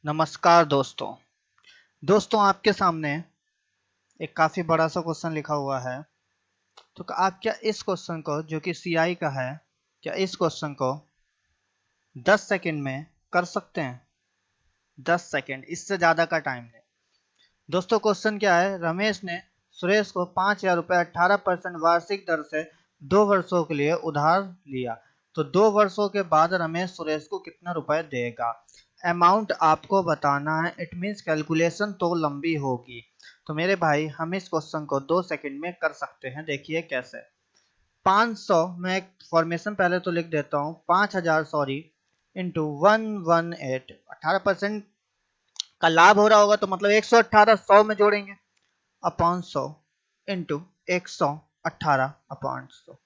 नमस्कार दोस्तों। आपके सामने एक काफी बड़ा सा क्वेश्चन लिखा हुआ है। तो आप क्या इस क्वेश्चन को, जो कि सीआई का है, क्या इस क्वेश्चन को 10 सेकंड में कर सकते हैं? 10 सेकंड, इससे ज्यादा का टाइम नहीं। दोस्तों क्वेश्चन क्या है? रमेश ने सुरेश को 5,000 रुपये 18% वार्षिक दर से 2 वर्षों के लिए उधार लिया। तो 2 वर्षों के बाद रमेश सुरेश को कितना रुपए देगा? अमाउंट आपको बताना है। इट मीन्स कैलकुलेशन तो लंबी होगी। तो मेरे भाई हम इस क्वेश्चन को 2 सेकंड में कर सकते हैं। देखिए कैसे। 500, मैं एक फॉर्मेशन पहले तो लिख देता हूँ। 5,000 सॉरी इंटू 118, 18% का लाभ हो रहा होगा तो मतलब 118 100 में जोड़ेंगे अपॉन 100 इंटू 118 अपॉन 100।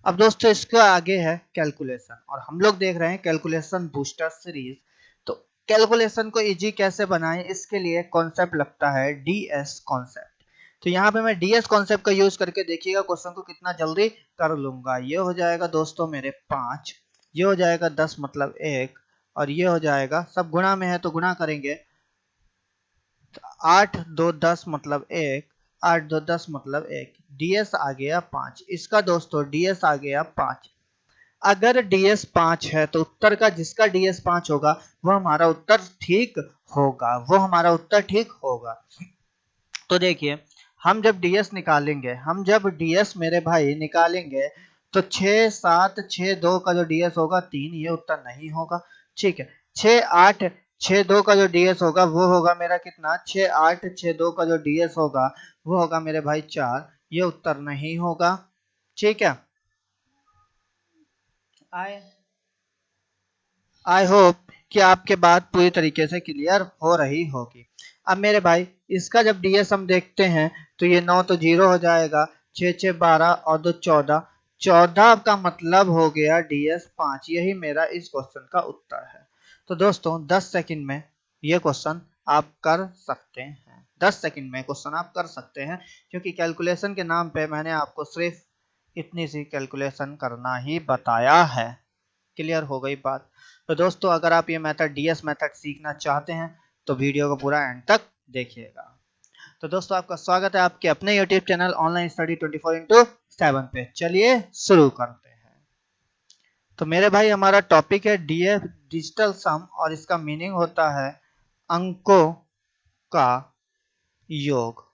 अब दोस्तों इसका आगे है कैलकुलेशन, और हम लोग देख रहे हैं कैलकुलेशन बूस्टर सीरीज। तो कैलकुलेशन को इजी कैसे बनाएं, इसके लिए कॉन्सेप्ट लगता है डीएस कॉन्सेप्ट। तो यहाँ पे मैं डीएस कॉन्सेप्ट का यूज करके देखिएगा क्वेश्चन को कितना जल्दी कर लूंगा। ये हो जाएगा दोस्तों मेरे 5, ये हो जाएगा 10 मतलब 1, और ये हो जाएगा, सब गुणा में है तो गुणा करेंगे। 8 2 10 मतलब 1, 8 2 10 मतलब 1, डीएस आ गया 5। इसका दोस्तों डीएस आ गया 5। अगर डीएस 5 है तो उत्तर का, जिसका डीएस 5 होगा वो हमारा उत्तर ठीक होगा, वो हमारा उत्तर ठीक होगा। तो देखिए, हम जब डीएस निकालेंगे, हम जब डीएस मेरे भाई निकालेंगे, तो 6 7 6 2 का जो डीएस होगा 3, ये उत्तर नहीं होगा। ठीक है। 6 8 6 2 का जो डीएस होगा वो होगा मेरा कितना? 6 8 6 2 का जो डीएस होगा वो होगा मेरे भाई 4, ये उत्तर नहीं होगा। ठीक है। आए आई होप कि आपके बात पूरी तरीके से क्लियर हो रही होगी। अब मेरे भाई इसका जब डीएस हम देखते हैं तो ये 9 तो 0 हो जाएगा, 6 6 12 और 2 14, 14 का मतलब हो गया डीएस 5। यही मेरा इस क्वेश्चन का उत्तर है। तो दोस्तों 10 सेकंड में ये क्वेश्चन आप कर सकते हैं। 10 सेकंड में क्वेश्चन आप कर सकते हैं, क्योंकि कैलकुलेशन के नाम पे मैंने आपको सिर्फ इतनी सी कैलकुलेशन करना ही बताया है। क्लियर हो गई बात? तो दोस्तों अगर आप ये मेथड डीएस मेथड सीखना चाहते हैं तो वीडियो को पूरा एंड तक देखिएगा। तो दोस्तों आपका स्वागत है आपके अपने यूट्यूब चैनल ऑनलाइन स्टडी 24/7 पे। चलिए शुरू करते हैं। तो मेरे भाई हमारा टॉपिक है डीएफ डिजिटल सम, और इसका मीनिंग होता है अंकों का योग।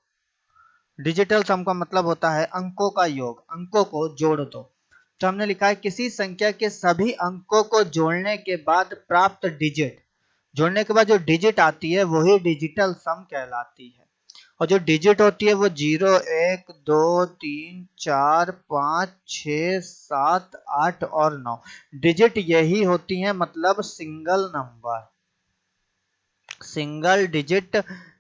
डिजिटल सम का मतलब होता है अंकों का योग, अंकों को जोड़ दो। तो हमने लिखा है किसी संख्या के सभी अंकों को जोड़ने के बाद प्राप्त डिजिट, जोड़ने के बाद जो डिजिट आती है वही डिजिटल सम कहलाती है। और जो डिजिट होती है वो 0 1 2 3 4 5 6 7 8 और 9 डिजिट यही होती है, मतलब single number. Single digit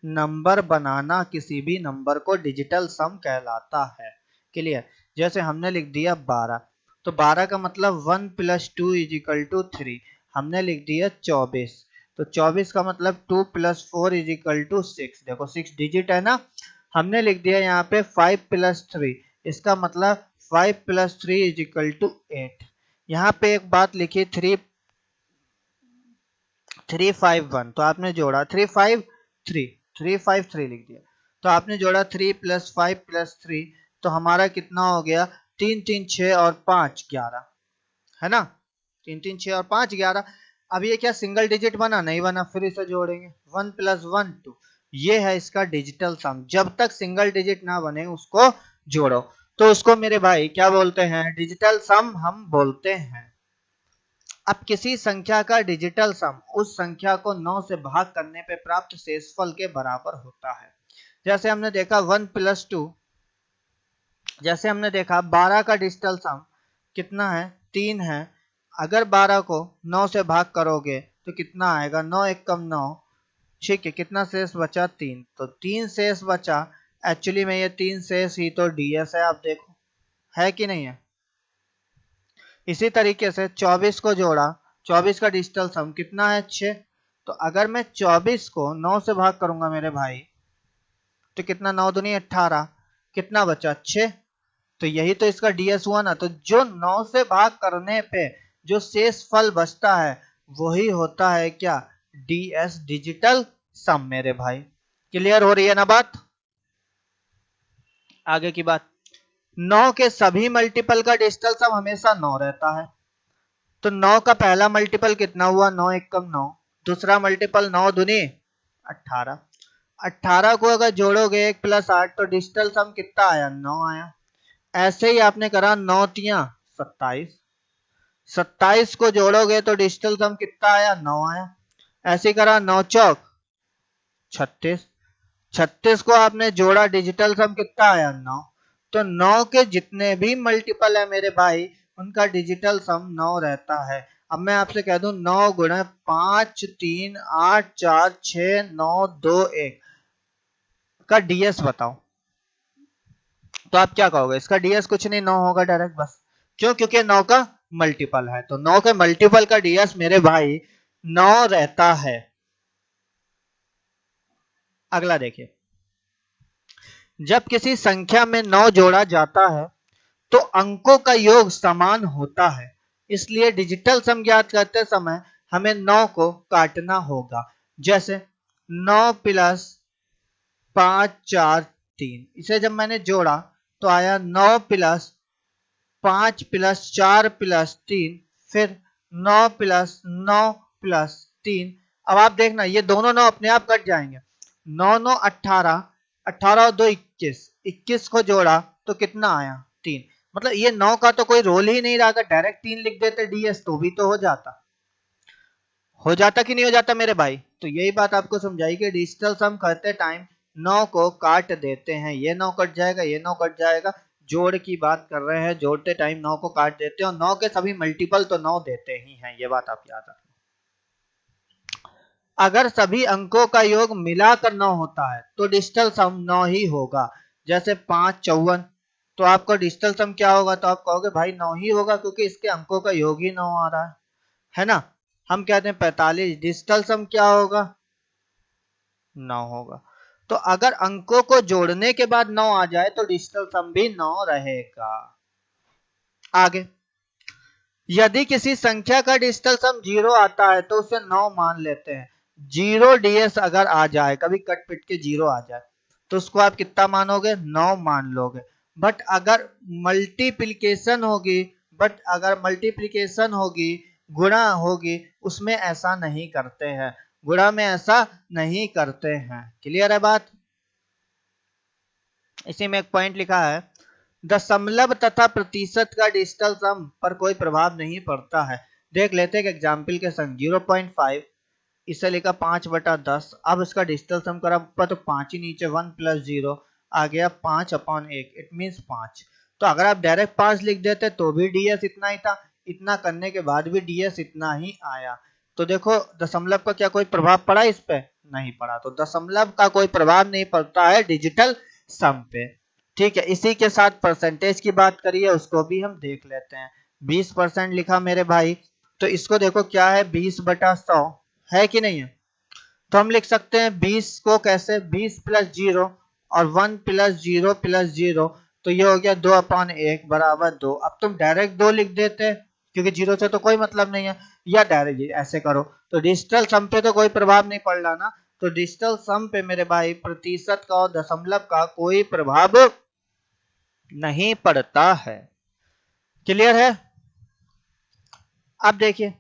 number बनाना किसी भी नंबर को डिजिटल सम कहलाता है। क्लियर? जैसे हमने लिख दिया 12, तो 12 का मतलब 1 + 2 = 3। हमने लिख दिया 24, तो 24 का मतलब 2 + 4 = 6। देखो 6 डिजिट है ना। हमने लिख दिया यहाँ पे 5 + 3, इसका मतलब 5 + 3 = 8। यहाँ पे एक बात लिखी 351, तो आपने जोड़ा 353 लिख दिया। तो आपने जोड़ा 3 + 5 + 3, तो हमारा कितना हो गया? 3 3 6 और 5 11, है ना। 3 3 6 और 5 11। अब ये क्या सिंगल डिजिट बना? नहीं बना। फिर इसे जोड़ेंगे 1 + 1 2, ये है इसका डिजिटल सम। जब तक सिंगल डिजिट ना बने उसको जोड़ो, तो उसको मेरे भाई क्या बोलते हैं? डिजिटल सम हम बोलते हैं। अब किसी संख्या का डिजिटल सम उस संख्या को 9 से भाग करने पे प्राप्त शेषफल के बराबर होता है। जैसे हमने देखा 1 + 2, जैसे हमने देखा 12 का डिजिटल सम कितना है? 3 है। अगर 12 को 9 से भाग करोगे तो कितना आएगा? 9 × 9। ठीक है, कितना शेष बचा? 3। तो 3 शेष बचा। एक्चुअली में ये 3 शेष ही तो डीएस है, आप देखो है कि नहीं है। इसी तरीके से 24 को जोड़ा, 24 का डिजिटल सम कितना है? 6। तो अगर मैं 24 को 9 से भाग करूंगा मेरे भाई, तो कितना? 9 दूनी 18, कितना बचा? 6। तो यही तो इसका डीएस हुआ ना। तो जो 9 से भाग करने पे जो शेष फल बचता है वही होता है क्या? डीएस डिजिटल सम मेरे भाई। क्लियर हो रही है ना बात? आगे की बात, 9 के सभी मल्टीपल का डिजिटल सम हमेशा 9 रहता है। तो 9 का पहला मल्टीपल कितना हुआ? 9 एकम 9। दूसरा मल्टीपल 9 दूनी 18। 18 को अगर जोड़ोगे 1 + 8 तो डिजिटल सम कितना आया? 9 आया। ऐसे ही आपने करा 9 तिया 27। 27 को जोड़ोगे तो डिजिटल सम कितना आया? 9 आया। ऐसे ही करा 9 चौक 36। 36 को आपने जोड़ा, डिजिटल सम कितना आया? 9। तो 9 के जितने भी मल्टीपल है मेरे भाई, उनका डिजिटल सम 9 रहता है। अब मैं आपसे कह दूं 9 गुणा 5 3 8 4 6 9 2 1 का डीएस बताओ, तो आप क्या कहोगे? इसका डीएस कुछ नहीं, 9 होगा डायरेक्ट बस। क्यों? क्योंकि 9 का मल्टीपल है। तो 9 के मल्टीपल का डीएस मेरे भाई 9 रहता है। अगला देखिए, जब किसी संख्या में 9 जोड़ा जाता है तो अंकों का योग समान होता है, इसलिए डिजिटल सम ज्ञात करते समय हमें 9 को काटना होगा। जैसे 9 + 5 4 3, इसे जब मैंने जोड़ा तो आया 9 + 5 + 4 + 3, फिर 9 + 9 + 3। अब आप देखना ये दोनों 9 अपने आप कट जाएंगे। 9 9 18, 18 और 2 21, 21 को जोड़ा तो कितना आया? 3। मतलब ये 9 का तो कोई रोल ही नहीं रहा। अगर डायरेक्ट 3 लिख देते डीएस तो भी तो हो जाता। हो जाता कि नहीं हो जाता मेरे भाई? तो यही बात आपको समझाई कि डिजिटल सम करते टाइम 9 को काट देते हैं। ये 9 कट जाएगा, ये 9 कट जाएगा। जोड़ की बात कर रहे हैं, जोड़ते टाइम 9 को काट देते हैं और 9 के सभी मल्टीपल तो 9 देते ही हैं। ये बात आप याद रखना। अगर सभी अंकों का योग मिलाकर 9 होता है तो डिजिटल सम 9 ही होगा। जैसे 5 54, तो आपका डिजिटल सम क्या होगा? तो आप कहोगे भाई 9 ही होगा क्योंकि इसके अंकों का योग ही 9 आ रहा है ना। हम कहते हैं 45, डिजिटल सम क्या होगा? 9 होगा। तो अगर अंकों को जोड़ने के बाद 9 आ जाए तो डिजिटल सम भी 9 रहेगा। आगे, यदि किसी संख्या का डिजिटल सम 0 आता है तो उसे 9 मान लेते हैं। 0 डीएस अगर आ जाए, कभी कट पिट के 0 आ जाए तो उसको आप कितना मानोगे? 9 मान लोगे। बट अगर मल्टीप्लिकेशन होगी, गुणा होगी, उसमें ऐसा नहीं करते हैं। गुणा में ऐसा नहीं करते हैं। क्लियर है बात? इसी में एक पॉइंट लिखा है, दशमलव तथा प्रतिशत का डिजिटल सम पर कोई प्रभाव नहीं पड़ता है। देख लेते हैं एग्जाम्पल के संग। 0.5, इसे लिखा 5/10। अब इसका डिजिटल सम करा ऊपर तो 5 ही नीचे, 1 + 0 आ गया 5/1, इट मीन्स 5। तो अगर आप डायरेक्ट 5 लिख देते तो भी डीएस इतना ही था, इतना करने के बाद भी डीएस इतना ही आया। तो देखो दशमलव का क्या कोई प्रभाव पड़ा इस पे? नहीं पड़ा। तो दशमलव का कोई प्रभाव नहीं पड़ता है डिजिटल सम पे। ठीक है, इसी के साथ परसेंटेज की बात करिए, उसको भी हम देख लेते हैं। 20% लिखा मेरे भाई, तो इसको देखो क्या है? 20/100 है कि नहीं है? तो हम लिख सकते हैं 20 को कैसे? 20 + 0 और 1 + 0 + 0, तो ये हो गया 2/1 = 2। अब तुम डायरेक्ट 2 लिख देते क्योंकि 0 से तो कोई मतलब नहीं है, या डायरेक्ट ऐसे करो तो डिजिटल सम पे तो कोई प्रभाव नहीं पड़ रहा ना। तो डिजिटल सम पे मेरे भाई प्रतिशत का और दशमलव का कोई प्रभाव नहीं पड़ता है। क्लियर है? अब देखिए,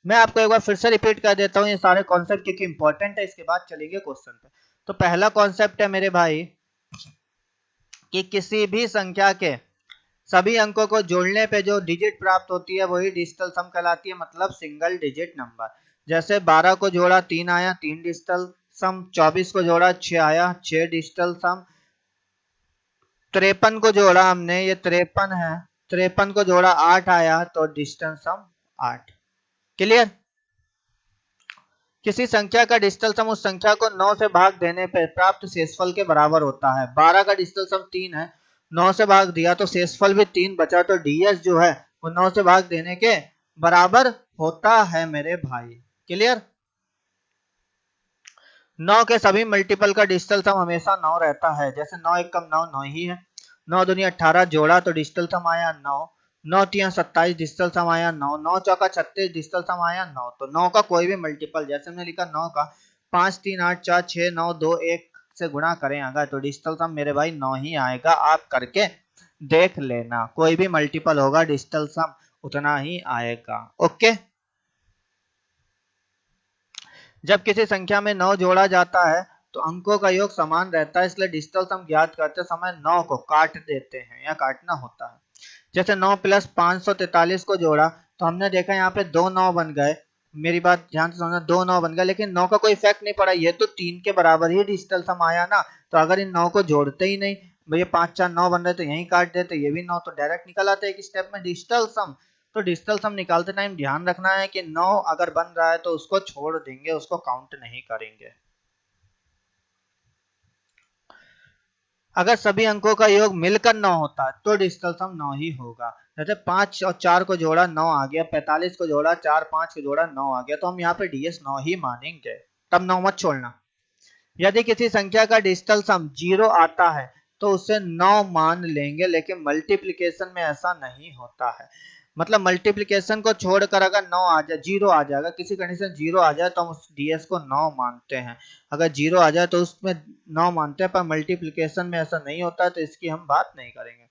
मैं आपको एक बार फिर से रिपीट कर देता हूँ ये सारे कॉन्सेप्ट क्योंकि इंपॉर्टेंट है। इसके बाद चलेंगे क्वेश्चन पे। तो पहला कॉन्सेप्ट है मेरे भाई कि किसी भी संख्या के सभी अंकों को जोड़ने पे जो डिजिट प्राप्त होती है वही डिजिटल सम कहलाती है, मतलब सिंगल डिजिट नंबर। जैसे 12 को जोड़ा 3 आया, 3 डिजिटल सम। 24 को जोड़ा 6 आया, 6 डिजिटल सम। 53 को जोड़ा हमने, ये 53 है, 53 को जोड़ा 8 आया, तो डिजिटल सम 8। क्लियर? किसी संख्या का डिजिटल सम उस संख्या को 9 से भाग देने पर प्राप्त शेषफल के बराबर होता है। 12 का डिजिटल सम 3 है, 9 से भाग दिया तो शेषफल भी 3 बचा, तो डीएस जो है वो 9 से भाग देने के बराबर होता है मेरे भाई। क्लियर? 9 के सभी मल्टीपल का डिजिटल सम हमेशा 9 रहता है। जैसे 9 एकम 9, 9 ही है। 9 दूनी 18 जोड़ा तो डिजिटल सम आया 9। 9 तिया 27 डिजिटल सम आया 9, 9 चौका 36 डिजिटल सम आया 9। तो 9 का कोई भी मल्टीपल, जैसे हमने लिखा 9 का 5 3 8 4 6 9 2 1 से गुणा करें अगर, तो डिजिटल सम मेरे भाई 9 ही आएगा। आप करके देख लेना, कोई भी मल्टीपल होगा डिजिटल सम उतना ही आएगा। ओके, जब किसी संख्या में 9 जोड़ा जाता है तो अंकों का योग समान रहता है, इसलिए डिजिटल सम ज्ञात करते समय 9 को काट देते हैं या काटना होता है। जैसे 9 प्लस 543 को जोड़ा तो हमने देखा यहाँ पे 2 9 बन गए, मेरी बात ध्यान से समझना, 2 9 बन गए, लेकिन 9 का कोई इफेक्ट नहीं पड़ा, ये तो 3 के बराबर ही डिजिटल सम आया ना। तो अगर इन 9 को जोड़ते ही नहीं, भैया 5 4 9 बन रहे तो यहीं काट देते, ये भी 9 तो डायरेक्ट निकल आते एक स्टेप में डिजिटल सम। तो डिजिटल सम निकालते टाइम ध्यान रखना है कि 9 अगर बन रहा है तो उसको छोड़ देंगे, उसको काउंट नहीं करेंगे। अगर सभी अंकों का योग मिलकर 9 होता है तो डिजिटल सम 9 ही होगा। जैसे 5 और 4 को जोड़ा 9 आ गया, 45 को जोड़ा 4 5 को जोड़ा 9 आ गया, तो हम यहाँ पे डीएस 9 ही मानेंगे, तब 9 मत छोड़ना। यदि किसी संख्या का डिजिटल सम 0 आता है तो उसे 9 मान लेंगे, लेकिन मल्टीप्लिकेशन में ऐसा नहीं होता है। मतलब मल्टीप्लिकेशन को छोड़कर अगर 9 आ जाए, 0 आ जाएगा, किसी कंडीशन 0 आ जाए तो हम उस डीएस को 9 मानते हैं। अगर 0 आ जाए तो उसमें 9 मानते हैं, पर मल्टीप्लिकेशन में ऐसा नहीं होता है, तो इसकी हम बात नहीं करेंगे।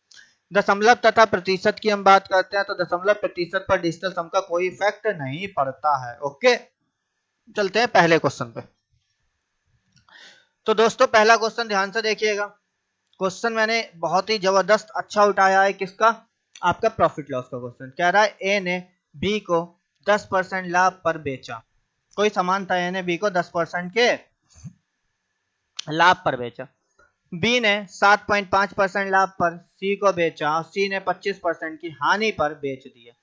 दशमलव तथा प्रतिशत की हम बात करते हैं, तो दशमलव प्रतिशत पर डिजिटल सम का कोई इफेक्ट नहीं पड़ता है। ओके, चलते हैं पहले क्वेश्चन पे। तो दोस्तों पहला क्वेश्चन ध्यान से देखिएगा। क्वेश्चन मैंने बहुत ही जबरदस्त अच्छा उठाया है, किसका, आपका प्रॉफिट लॉस का क्वेश्चन। कह रहा है ए ने बी को 10% लाभ पर बेचा, कोई सामान था, ए ने बी को 10% के लाभ पर बेचा। बी ने 7.5% लाभ पर सी को बेचा और सी ने 25% की हानि पर बेच दिया।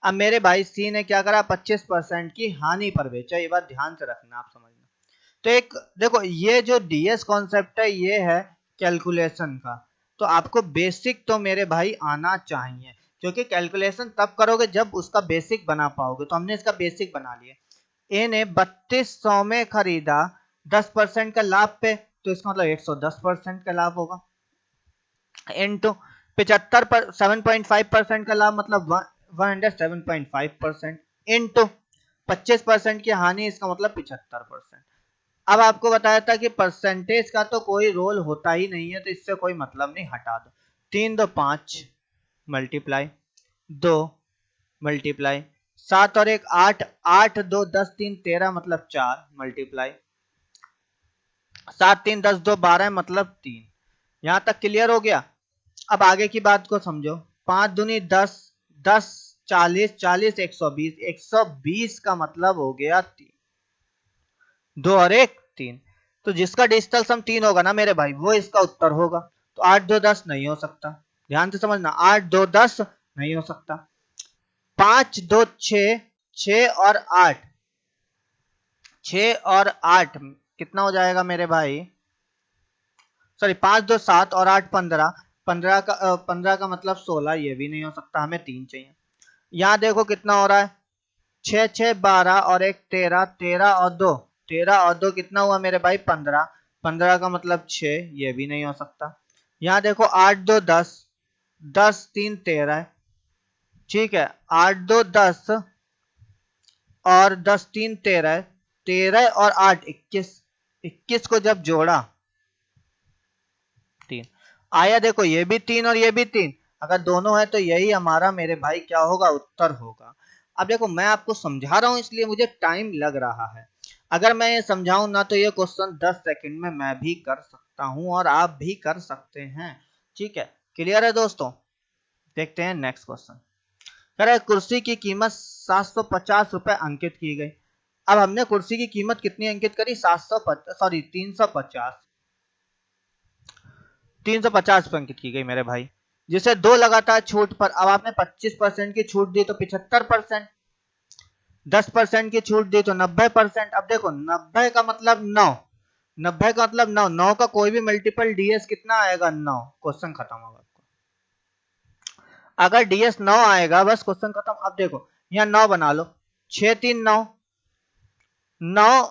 अब मेरे भाई सी ने क्या करा, 25% की हानि पर बेचा, ये बात ध्यान से रखना, आप समझना। तो एक देखो, ये जो डीएस कॉन्सेप्ट है ये है कैलकुलेशन का, तो आपको बेसिक तो मेरे भाई आना चाहिए, क्योंकि कैलकुलेशन तब करोगे जब उसका बेसिक बना पाओगे। तो हमने इसका बेसिक बना लिया। ए ने 3200 में खरीदा 10% का लाभ पे, तो इसका मतलब 110% का लाभ होगा, इनटू 75 पर 7.5% का लाभ मतलब 107.5%, इनटू 25% की हानि, इसका मतलब 75%। अब आपको बताया था कि परसेंटेज का तो कोई रोल होता ही नहीं है, तो इससे कोई मतलब नहीं, हटा दो। 3 2 5 मल्टीप्लाई 2 मल्टीप्लाई 7 और 1 8, 8 2 10 3 13 मतलब 4 मल्टीप्लाई 7 3 10 2 12 मतलब 3। यहां तक क्लियर हो गया। अब आगे की बात को समझो। 5 दूनी 10, 10 40, 40 120, 120 का मतलब हो गया 3, 2 और 1 3। तो जिसका डिजिटल सम 3 होगा ना मेरे भाई, वो इसका उत्तर होगा। तो 8 2 10 नहीं हो सकता, ध्यान से समझना, 8 2 10 नहीं हो सकता। 5 2 6, 6 और 8, 6 और 8 कितना हो जाएगा मेरे भाई, सॉरी 5 2 7 और 8 15, 15 का मतलब 16, ये भी नहीं हो सकता, हमें 3 चाहिए। यहाँ देखो कितना हो रहा है, 6 6 12 और 1 13, 13 और 2, 13 और 2 कितना हुआ मेरे भाई 15, 15 का मतलब 6, ये भी नहीं हो सकता। यहाँ देखो 8 2 10, 10 3 13 है, ठीक है, 8 2 10 और 10 3 13, 13 और 8 21, 21 को जब जोड़ा 3 आया, देखो ये भी 3 और ये भी 3, अगर दोनों है तो यही हमारा मेरे भाई क्या होगा, उत्तर होगा। अब देखो मैं आपको समझा रहा हूं इसलिए मुझे टाइम लग रहा है, अगर मैं ये समझाऊं ना तो ये क्वेश्चन 10 सेकंड में मैं भी कर सकता हूं और आप भी कर सकते हैं। ठीक है, क्लियर है दोस्तों। देखते हैं नेक्स्ट क्वेश्चन। कह रहा है कुर्सी की कीमत 750 रुपए अंकित की गई। अब हमने कुर्सी की कीमत कितनी अंकित करी, 350 350 पे अंकित की गई मेरे भाई, जिसे 2 लगातार छूट पर, अब आपने 25% की छूट दी तो 75%, 10% की छूट दी तो 90%। अब देखो 90 का मतलब 9, 90 का मतलब 9, 9 का कोई भी मल्टीपल डीएस कितना आएगा, 9, क्वेश्चन खत्म होगा। अगर डीएस 9 आएगा बस क्वेश्चन खत्म। अब देखो यहाँ 9 बना लो, 6 3 9, 9,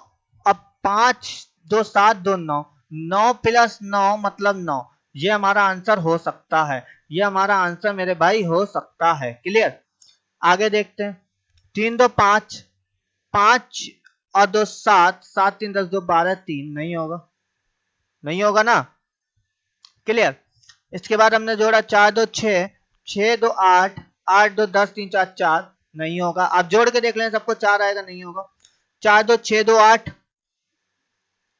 अब 5 2 7 2 9, 9 प्लस 9 मतलब 9, ये हमारा आंसर हो सकता है। ये हमारा आंसर मेरे भाई हो सकता है। क्लियर? आगे देखते हैं। 3 2 5, 5 और 2 7, 7 3 10 2 12, 3 नहीं होगा, नहीं होगा ना। क्लियर? इसके बाद हमने जोड़ा 4 2 6, 6 2 8, 8 2 10 3 4 4 नहीं होगा। आप जोड़ के देख लें, सबको 4 आएगा, नहीं होगा। 4 2 6 2 8,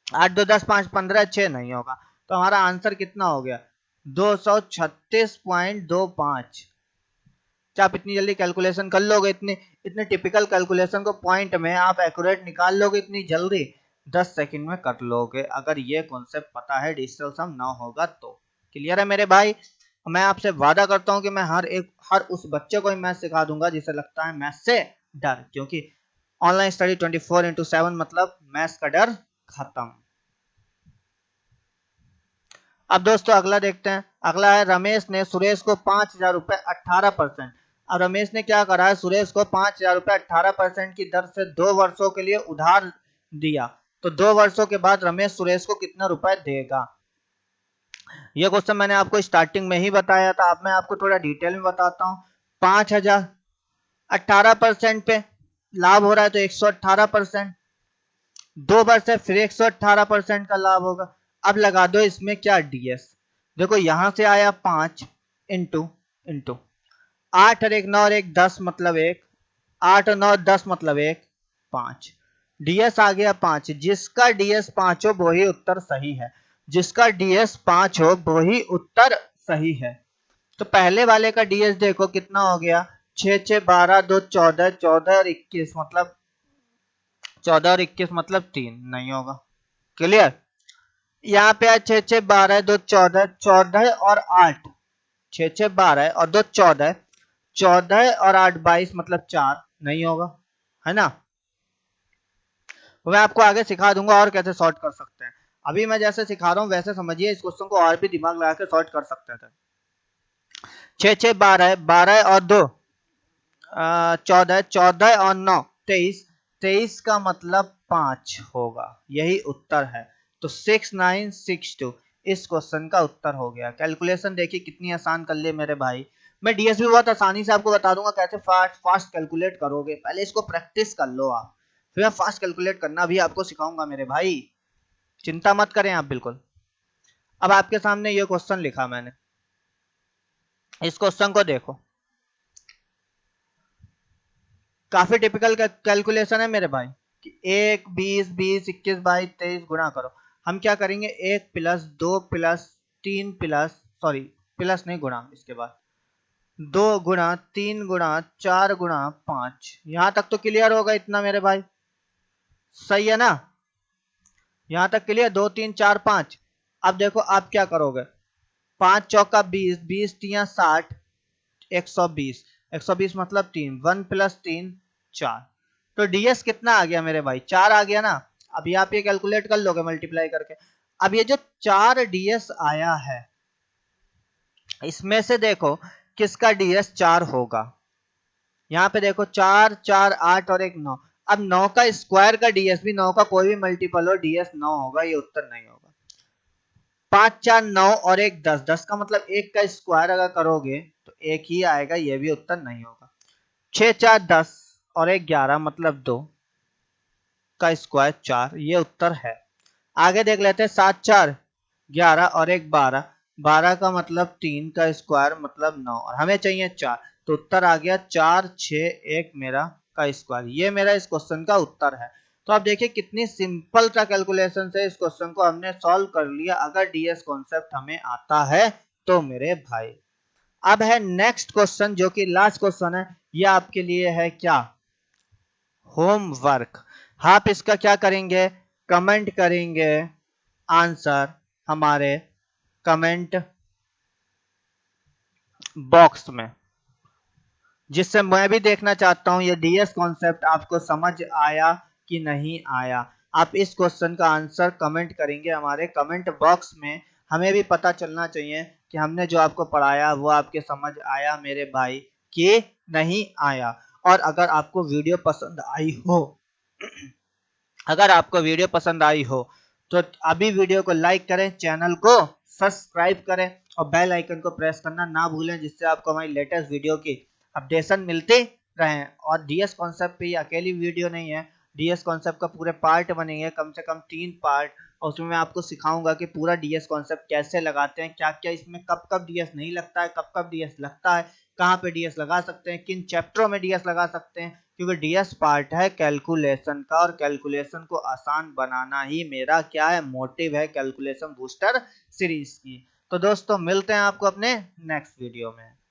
8 2 10 5 15 6 नहीं होगा। तो हमारा आंसर कितना हो गया? 236.25। क्या आप इतनी जल्दी कैलकुलेशन कर लोगे? इतने इतने टिपिकल कैलकुलेशन को पॉइंट में आप एक्यूरेट निकाल लोगे इतनी जल्दी? 10 सेकंड में कर लोगे, अगर ये कॉन्सेप्ट पता है, डिजिटल सम ना होगा तो। क्लियर है मेरे भाई? मैं आपसे वादा करता हूं कि मैं हर उस बच्चे को मैथ सिखा दूंगा जिसे लगता है मैथ से डर, क्योंकि ऑनलाइन स्टडी 24/7 मतलब मैथ्स का डर खत्म। अब दोस्तों अगला देखते हैं। अगला है, रमेश ने सुरेश को 5,000 रुपए 18%। अब रमेश ने क्या करा है, सुरेश को 5,000 रुपए 18% की दर से 2 वर्षों के लिए उधार दिया। तो 2 वर्षों के बाद रमेश सुरेश को कितना रुपए देगा? यह क्वेश्चन मैंने आपको स्टार्टिंग में ही बताया था। अब मैं आपको थोड़ा डिटेल में बताता हूँ। 5,000 18% पे लाभ हो रहा है तो 118%, 2 वर्ष है फिर 118% का लाभ होगा। अब लगा दो इसमें क्या, डीएस। देखो यहां से आया 5 इंटू इंटू 8 और 1 9 और 1 10 मतलब 1, 8 और 9 10 मतलब 1 5, डीएस आ गया 5। जिसका डीएस 5 हो वही उत्तर सही है, जिसका डीएस 5 हो वही उत्तर सही है। तो पहले वाले का डीएस देखो कितना हो गया, 6 6 12 2 14, 14 और 21 मतलब 14 और 21 मतलब 3 नहीं होगा। क्लियर? यहाँ पे 6 6 12 2 14, 14 और 8, 6 6 12 और 2 14, 14 और 8 22 मतलब 4 नहीं होगा, है ना। मैं आपको आगे सिखा दूंगा और कैसे सॉर्ट कर सकते हैं। अभी मैं जैसे सिखा रहा हूँ वैसे समझिए, इस क्वेश्चन को और भी दिमाग लगा के सॉर्ट कर सकते थे। 6 6 12, 12 और 2 14, 14 और 9 23, 23 का मतलब 5 होगा, यही उत्तर है। तो 6962 इस क्वेश्चन का उत्तर हो गया। कैलकुलेशन देखिए कितनी आसान कर लिए मेरे भाई। मैं डीएस भी बहुत आसानी से आपको बता दूंगा कैसे फास्ट कैलकुलेट करोगे। पहले इसको प्रैक्टिस कर लो आप, फिर मैं फास्ट कैलकुलेट करना भी आपको सिखाऊंगा मेरे भाई, चिंता मत करें आप बिल्कुल। अब आपके सामने ये क्वेश्चन लिखा मैंने, इस क्वेश्चन को देखो, काफी टिपिकल कैलकुलेशन है मेरे भाई कि 1 20 20 21 22 23 गुणा करो। हम क्या करेंगे, 1 plus 2 plus 3 plus, sorry plus नहीं गुणा, इसके बाद 2 गुणा 3 गुणा 4 गुणा 5। यहां तक तो क्लियर होगा इतना मेरे भाई, सही है ना? यहां तक क्लियर, 2 3 4 5। अब देखो आप क्या करोगे, 5 चौका 20, 20 तिया 60, 120, 120 मतलब 3, 1 प्लस 3 4। तो डीएस कितना आ गया मेरे भाई, 4 आ गया ना। अभी आप ये कैलकुलेट कर लोगे मल्टीप्लाई करके। अब ये जो 4 डीएस आया है, इसमें से देखो किसका डीएस 4 होगा। यहाँ पे देखो 4 4 8 और 1 9। अब 9 का स्क्वायर का डीएस भी, 9 का कोई भी मल्टीपल हो, डीएस 9 होगा, ये उत्तर नहीं होगा। 5 4 9 और 1 10, 10 का मतलब 1 का स्क्वायर अगर करोगे तो 1 ही आएगा, ये भी उत्तर नहीं होगा। 6 4 10 और 1 11 मतलब 2 का स्क्वायर 4, ये उत्तर है। आगे देख लेते हैं, 7 4 11 और 1 12, 12 का मतलब 3 का स्क्वायर मतलब 9 और हमें चाहिए 4। तो उत्तर आ गया 4 6 1 मेरा का स्क्वायर, ये मेरा इस क्वेश्चन का उत्तर है। तो आप देखिए कितनी सिंपल सा कैलकुलेशन से इस क्वेश्चन को हमने सॉल्व कर लिया, अगर डीएस कॉन्सेप्ट हमें आता है तो मेरे भाई। अब है नेक्स्ट क्वेश्चन जो कि लास्ट क्वेश्चन है, ये आपके लिए है क्या, होमवर्क। आप इसका क्या करेंगे, कमेंट करेंगे आंसर हमारे कमेंट बॉक्स में, जिससे मैं भी देखना चाहता हूं ये डीएस कॉन्सेप्ट आपको समझ आया कि नहीं आया। आप इस क्वेश्चन का आंसर कमेंट करेंगे हमारे कमेंट बॉक्स में, हमें भी पता चलना चाहिए कि हमने जो आपको पढ़ाया वो आपके समझ आया मेरे भाई कि नहीं आया। और अगर आपको वीडियो पसंद आई हो अगर आपको वीडियो पसंद आई हो तो अभी वीडियो को लाइक करें, चैनल को सब्सक्राइब करें और बेल आइकन को प्रेस करना ना भूलें, जिससे आपको हमारी लेटेस्ट वीडियो की अपडेशन मिलती रहें। और डीएस कॉन्सेप्ट पे ये अकेली वीडियो नहीं है, डीएस कॉन्सेप्ट का पूरे पार्ट बनेंगे, कम से कम 3 पार्ट। और उसमें मैं आपको सिखाऊंगा कि पूरा डीएस कॉन्सेप्ट कैसे लगाते हैं, क्या क्या इसमें कब कब डीएस नहीं लगता है, कब कब डीएस लगता है, कहाँ पे डीएस लगा सकते हैं, किन चैप्टरों में डीएस लगा सकते हैं। क्योंकि डीएस पार्ट है कैलकुलेशन का, और कैलकुलेशन को आसान बनाना ही मेरा क्या है, मोटिव है कैलकुलेशन बूस्टर सीरीज की। तो दोस्तों मिलते हैं आपको अपने नेक्स्ट वीडियो में।